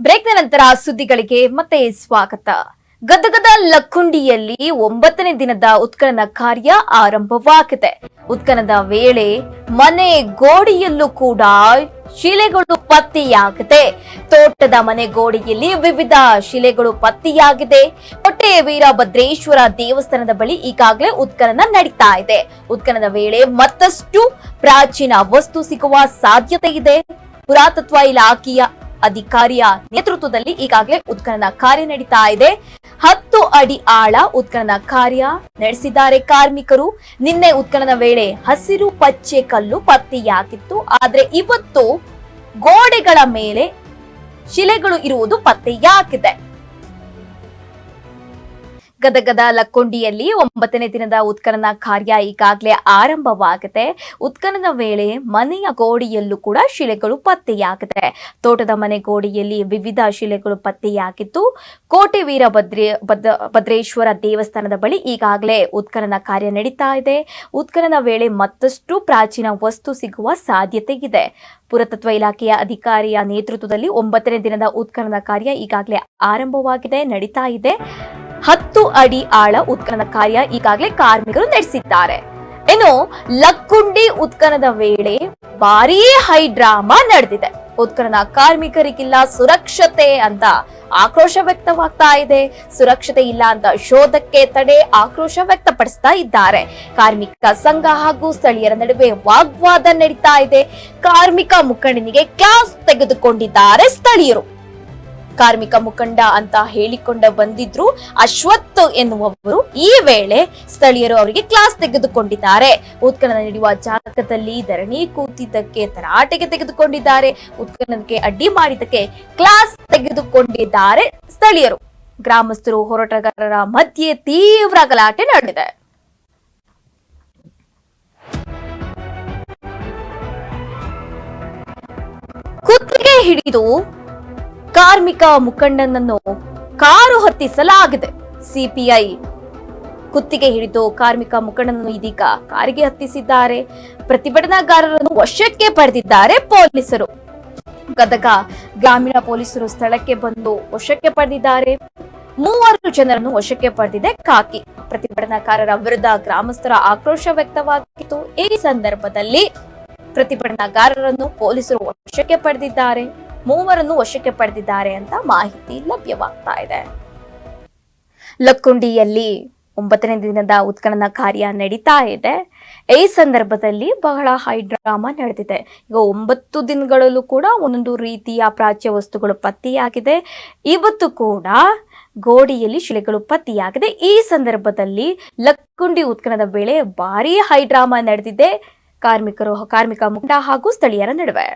ಬ್ರೇಕ್ನ ನಂತರ ಸುದ್ದಿಗಳಿಗೆ ಮತ್ತೆ ಸ್ವಾಗತ. ಗದಗದ ಲಕ್ಕುಂಡಿಯಲ್ಲಿ 9ನೇ ದಿನದ ಉತ್ಖನನ ಕಾರ್ಯ ಆರಂಭವಾಗಿದೆ. ಉತ್ಖನನದ ವೇಳೆ ಮನೆ ಗೋಡೆಯಲ್ಲೂ ಕೂಡ ಶಿಲೆಗಳು ಪತ್ತೆಯಾಗಿದೆ. ತೋಟದ ಮನೆ ಗೋಡೆಯಲ್ಲಿ ವಿವಿಧ ಶಿಲೆಗಳು ಪತ್ತೆಯಾಗಿದೆ. ಕೋಟೆ ವೀರಭದ್ರೇಶ್ವರ ದೇವಸ್ಥಾನದ ಬಳಿ ಈಗಾಗಲೇ ಉತ್ಖನನ ನಡೀತಾ ಇದೆ. ಉತ್ಖನನದ ವೇಳೆ ಮತ್ತಷ್ಟು ಪ್ರಾಚೀನ ವಸ್ತು ಸಿಗುವ ಸಾಧ್ಯತೆ ಇದೆ. ಪುರಾತತ್ವ ಇಲಾಖೆಯ ಅಧಿಕಾರಿಯ ನೇತೃತ್ವದಲ್ಲಿ ಈಗಾಗಲೇ ಉತ್ಖನನ ಕಾರ್ಯ ನಡೀತಾ ಇದೆ. 10 ಅಡಿ ಆಳ ಉತ್ಖನನ ಕಾರ್ಯ ನಡೆಸಿದ್ದಾರೆ ಕಾರ್ಮಿಕರು. ನಿನ್ನೆ ಉತ್ಖನನ ವೇಳೆ ಹಸಿರು ಪಚ್ಚೆ ಕಲ್ಲು ಪತ್ತೆಯಾಗಿತ್ತು. ಆದ್ರೆ ಇವತ್ತು ಗೋಡೆಗಳ ಮೇಲೆ ಶಿಲೆಗಳು ಇರುವುದು ಪತ್ತೆಯಾಗಿದೆ. ಗದಗದ ಲಕ್ಕೊಂಡಿಯಲ್ಲಿ 9ನೇ ದಿನದ ಉತ್ಖನನ ಕಾರ್ಯ ಈಗಾಗಲೇ ಆರಂಭವಾಗಿದೆ. ಉತ್ಖನನ ವೇಳೆ ಮನೆಯ ಗೋಡೆಯಲ್ಲೂ ಕೂಡ ಶಿಲೆಗಳು ಪತ್ತೆಯಾಗಿದೆ. ತೋಟದ ಮನೆ ಗೋಡೆಯಲ್ಲಿ ವಿವಿಧ ಶಿಲೆಗಳು ಪತ್ತೆಯಾಗಿದ್ದು, ಕೋಟೆ ವೀರಭದ್ರೇಶ್ವರ ದೇವಸ್ಥಾನದ ಬಳಿ ಈಗಾಗಲೇ ಉತ್ಖನನ ಕಾರ್ಯ ನಡೀತಾ ಇದೆ. ಉತ್ಖನನ ವೇಳೆ ಮತ್ತಷ್ಟು ಪ್ರಾಚೀನ ವಸ್ತು ಸಿಗುವ ಸಾಧ್ಯತೆ ಇದೆ. ಪುರಾತತ್ವ ಇಲಾಖೆಯ ಅಧಿಕಾರಿಯ ನೇತೃತ್ವದಲ್ಲಿ 9ನೇ ದಿನದ ಉತ್ಖನನ ಕಾರ್ಯ ಈಗಾಗಲೇ ಆರಂಭವಾಗಿದೆ, ನಡೀತಾ ಇದೆ. 10 ಅಡಿ ಆಳ ಉತ್ಖನನ ಕಾರ್ಯ ಈಗಾಗಲೇ ಕಾರ್ಮಿಕರು ನಡೆಸಿದ್ದಾರೆ. ಇನ್ನು ಲಕ್ಕುಂಡಿ ಉತ್ಖನನದ ವೇಳೆ ಭಾರೀ ಹೈ ಡ್ರಾಮಾ ನಡೆದಿದೆ. ಉತ್ಖನನ ಕಾರ್ಮಿಕರಿಗಿಲ್ಲ ಸುರಕ್ಷತೆ ಅಂತ ಆಕ್ರೋಶ ವ್ಯಕ್ತವಾಗ್ತಾ ಇದೆ. ಸುರಕ್ಷತೆ ಇಲ್ಲ ಅಂತ ಶೋಧಕ್ಕೆ ತಡೆ ಆಕ್ರೋಶ ವ್ಯಕ್ತಪಡಿಸ್ತಾ ಇದ್ದಾರೆ. ಕಾರ್ಮಿಕ ಸಂಘ ಹಾಗೂ ಸ್ಥಳೀಯರ ನಡುವೆ ವಾಗ್ವಾದ ನಡೀತಾ ಇದೆ. ಕಾರ್ಮಿಕ ಮುಖಂಡನಿಗೆ ಕ್ಲಾಸ್ ತೆಗೆದುಕೊಂಡಿದ್ದಾರೆ ಸ್ಥಳೀಯರು. ಕಾರ್ಮಿಕ ಮುಖಂಡ ಅಂತ ಹೇಳಿಕೊಂಡ ಬಂದಿದ್ರು ಅಶ್ವಥ್ ಎನ್ನುವವರು ಈ ವೇಳೆ ಸ್ಥಳೀಯರು ಅವರಿಗೆ ಕ್ಲಾಸ್ ತೆಗೆದುಕೊಂಡಿದ್ದಾರೆ. ಉತ್ಖನನ ನಡೆಯುವ ಜಾಗದಲ್ಲಿ ಧರಣಿ ಕೂತಿದ್ದಕ್ಕೆ ತರಾಟೆಗೆ ತೆಗೆದುಕೊಂಡಿದ್ದಾರೆ. ಉತ್ಖನನಕ್ಕೆ ಅಡ್ಡಿ ಮಾಡಿದ್ದಕ್ಕೆ ಕ್ಲಾಸ್ ತೆಗೆದುಕೊಂಡಿದ್ದಾರೆ ಸ್ಥಳೀಯರು. ಗ್ರಾಮಸ್ಥರು ಹೋರಾಟಗಾರರ ಮಧ್ಯೆ ತೀವ್ರ ಗಲಾಟೆ ನಡೆದಿದೆ. ಕುತ್ತಿಗೆ ಹಿಡಿದು ಕಾರ್ಮಿಕ ಮುಖಂಡನನ್ನು ಕಾರು ಹತ್ತಿಸಲಾಗಿದೆ. ಸಿಪಿಐ ಕುತ್ತಿಗೆ ಹಿಡಿದು ಕಾರ್ಮಿಕ ಮುಖಂಡನನ್ನು ಇದೀಗ ಕಾರಿಗೆ ಹತ್ತಿಸಿದ್ದಾರೆ. ಪ್ರತಿಭಟನಾಕಾರರನ್ನು ವಶಕ್ಕೆ ಪಡೆದಿದ್ದಾರೆ ಪೊಲೀಸರು. ಗದಗ ಗ್ರಾಮೀಣ ಪೊಲೀಸರು ಸ್ಥಳಕ್ಕೆ ಬಂದು ವಶಕ್ಕೆ ಪಡೆದಿದ್ದಾರೆ. 3 ಜನರನ್ನು ವಶಕ್ಕೆ ಪಡೆದಿದೆ ಖಾಕಿ. ಪ್ರತಿಭಟನಾಕಾರರ ವಿರುದ್ಧ ಗ್ರಾಮಸ್ಥರ ಆಕ್ರೋಶ ವ್ಯಕ್ತವಾಗಿತ್ತು. ಈ ಸಂದರ್ಭದಲ್ಲಿ ಪ್ರತಿಭಟನಾಕಾರರನ್ನು ಪೊಲೀಸರು ವಶಕ್ಕೆ ಪಡೆದಿದ್ದಾರೆ. 3 ವಶಕ್ಕೆ ಪಡೆದಿದ್ದಾರೆ ಅಂತ ಮಾಹಿತಿ ಲಭ್ಯವಾಗ್ತಾ ಇದೆ. ಲಕ್ಕುಂಡಿಯಲ್ಲಿ 9ನೇ ದಿನದ ಉತ್ಖನನ ಕಾರ್ಯ ನಡೀತಾ ಇದೆ. ಈ ಸಂದರ್ಭದಲ್ಲಿ ಬಹಳ ಹೈ ಡ್ರಾಮಾ ನಡೆದಿದೆ. ಈಗ 9 ದಿನಗಳಲ್ಲೂ ಕೂಡ ಒಂದೊಂದು ರೀತಿಯ ಪ್ರಾಚ್ಯ ವಸ್ತುಗಳು ಪತ್ತೆಯಾಗಿದೆ. ಇವತ್ತು ಕೂಡ ಗೋಡೆಯಲ್ಲಿ ಶಿಲೆಗಳು ಪತ್ತೆಯಾಗಿದೆ. ಈ ಸಂದರ್ಭದಲ್ಲಿ ಲಕ್ಕುಂಡಿ ಉತ್ಖನನದ ವೇಳೆ ಭಾರೀ ಹೈ ಡ್ರಾಮಾ ನಡೆದಿದೆ ಕಾರ್ಮಿಕ ಮುಖಂಡ ಹಾಗೂ ಸ್ಥಳೀಯರ ನಡುವೆ.